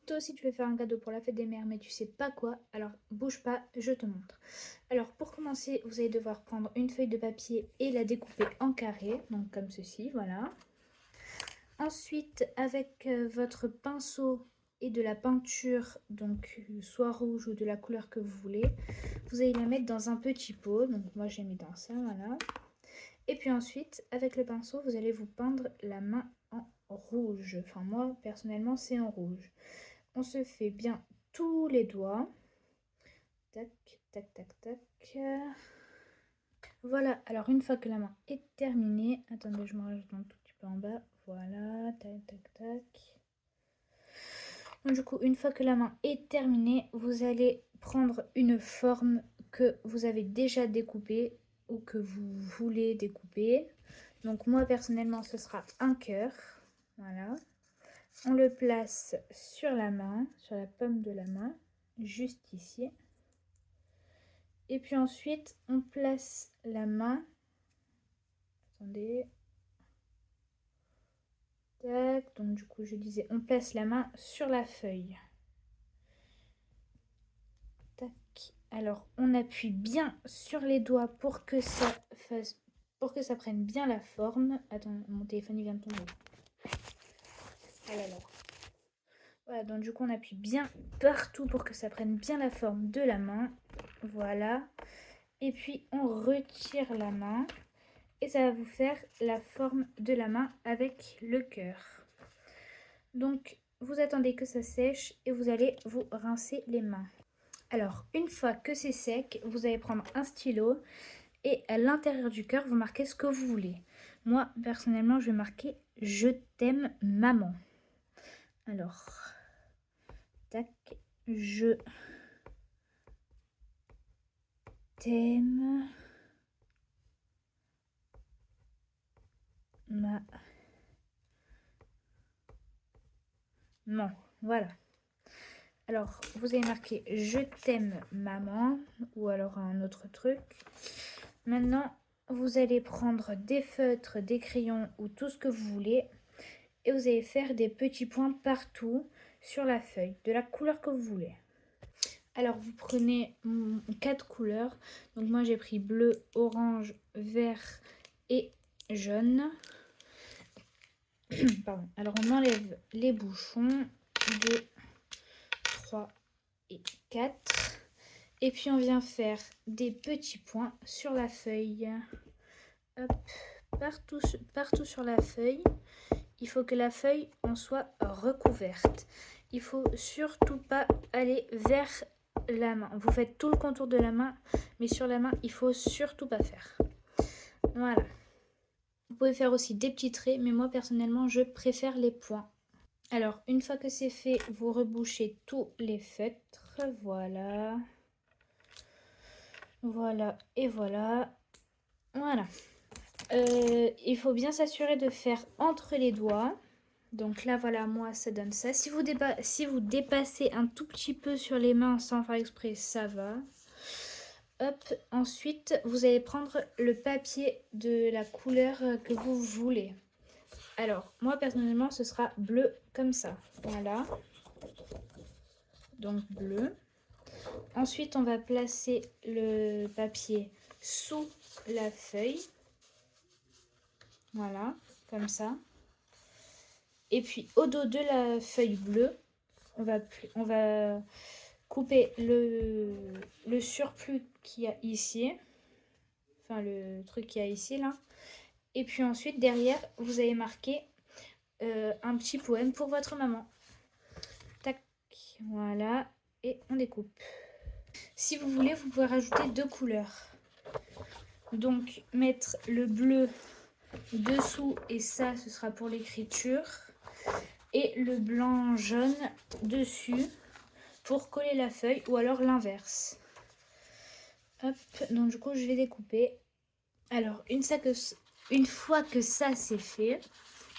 Toi aussi tu veux faire un cadeau pour la fête des mères mais tu sais pas quoi, alors bouge pas, je te montre. Alors pour commencer, vous allez devoir prendre une feuille de papier et la découper en carrés, donc comme ceci, voilà. Ensuite, avec votre pinceau et de la peinture, donc soit rouge ou de la couleur que vous voulez, vous allez la mettre dans un petit pot, donc moi j'ai mis dans ça, voilà. Et puis ensuite, avec le pinceau, vous allez vous peindre la main en rouge. Enfin moi, personnellement, c'est en rouge. On se fait bien tous les doigts. Tac, tac, tac, tac. Voilà, alors une fois que la main est terminée, attendez, je me rajoute un tout petit peu en bas. Voilà, tac, tac, tac. Donc, du coup, une fois que la main est terminée, vous allez prendre une forme que vous avez déjà découpée ou que vous voulez découper. Donc moi, personnellement, ce sera un cœur. Voilà. On le place sur la main, sur la paume de la main, juste ici. Et puis ensuite, on place la main. Attendez. Tac. Donc du coup, je disais, on place la main sur la feuille. Tac. Alors, on appuie bien sur les doigts pour que ça fasse, pour que ça prenne bien la forme. Attends, mon téléphone il vient de tomber. Ah là là. Voilà, donc du coup, on appuie bien partout pour que ça prenne bien la forme de la main. Voilà. Et puis, on retire la main. Et ça va vous faire la forme de la main avec le cœur. Donc, vous attendez que ça sèche et vous allez vous rincer les mains. Alors, une fois que c'est sec, vous allez prendre un stylo et à l'intérieur du cœur, vous marquez ce que vous voulez. Moi, personnellement, je vais marquer « Je t'aime, maman ». Alors, tac, je t'aime, maman. Voilà. Alors, vous avez marqué « Je t'aime, maman » ou alors un autre truc. Maintenant, vous allez prendre des feutres, des crayons ou tout ce que vous voulez et vous allez faire des petits points partout sur la feuille, de la couleur que vous voulez. Alors, vous prenez 4 couleurs. Donc, moi, j'ai pris bleu, orange, vert et jaune. Pardon. Alors, on enlève les bouchons. 2, 3 et 4. Et puis, on vient faire des petits points sur la feuille. Hop, partout sur la feuille. Il faut que la feuille en soit recouverte. Il faut surtout pas aller vers la main. Vous faites tout le contour de la main, mais sur la main, il faut surtout pas faire. Voilà. Vous pouvez faire aussi des petits traits, mais moi personnellement, je préfère les points. Alors, une fois que c'est fait, vous rebouchez tous les feutres. Voilà. Voilà et voilà. Voilà. Il faut bien s'assurer de faire entre les doigts. Donc là, voilà, moi, ça donne ça. Si vous dépassez un tout petit peu sur les mains sans faire exprès, ça va. Hop, ensuite, vous allez prendre le papier de la couleur que vous voulez. Alors, moi, personnellement, ce sera bleu comme ça. Voilà. Donc, bleu. Ensuite, on va placer le papier sous la feuille. Voilà, comme ça. Et puis, au dos de la feuille bleue, on va couper le surplus qu'il y a ici. Enfin, le truc qu'il y a ici, là. Et puis ensuite, derrière, vous allez marquer un petit poème pour votre maman. Tac, voilà. Et on découpe. Si vous voulez, vous pouvez rajouter 2 couleurs. Donc, mettre le bleu dessous, et ça, ce sera pour l'écriture. Et le blanc jaune dessus pour coller la feuille, ou alors l'inverse. Hop, donc du coup, je vais découper. Alors, une fois que ça c'est fait,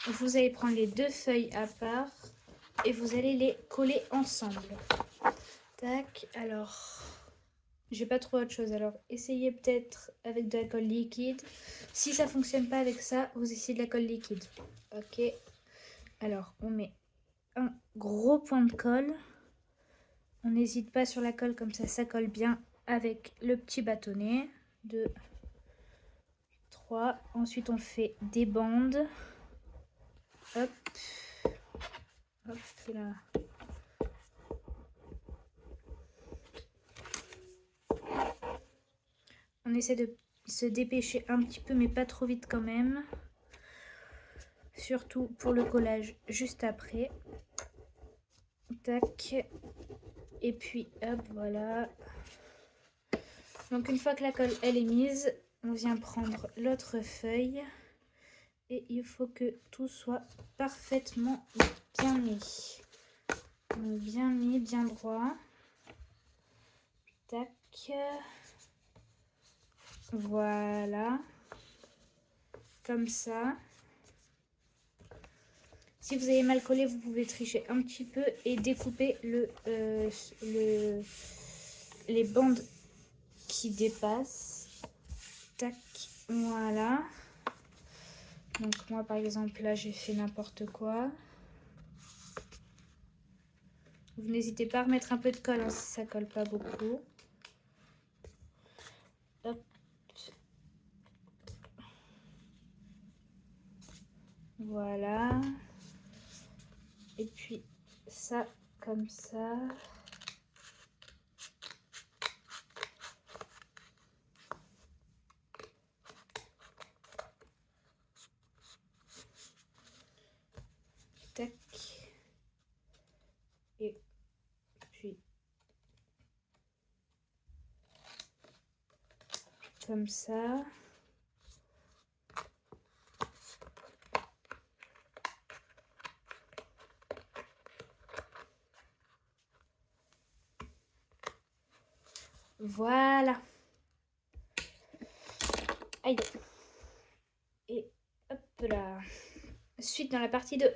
vous allez prendre les 2 feuilles à part et vous allez les coller ensemble. Tac, alors, j'ai pas trouvé autre chose. Alors, essayez peut-être avec de la colle liquide. Si ça fonctionne pas avec ça, vous essayez de la colle liquide. Ok, alors on met un gros point de colle. On n'hésite pas sur la colle, comme ça colle bien avec le petit bâtonnet. 2, 3. Ensuite, on fait des bandes. Hop. Hop, là. On essaie de se dépêcher un petit peu, mais pas trop vite quand même. Surtout pour le collage juste après. Tac. Et puis, hop, voilà. Donc, une fois que la colle, elle est mise, on vient prendre l'autre feuille. Et il faut que tout soit parfaitement bien mis. Donc, bien mis, bien droit. Tac. Voilà. Comme ça. Si vous avez mal collé, vous pouvez tricher un petit peu et découper les bandes qui dépassent. Tac, voilà. Donc moi par exemple là j'ai fait n'importe quoi. Vous n'hésitez pas à remettre un peu de colle hein, si ça colle pas beaucoup. Hop. Voilà. Et puis ça comme ça. Tac. Et puis comme ça. Voilà. Aïe. Et hop là. Suite dans la partie 2.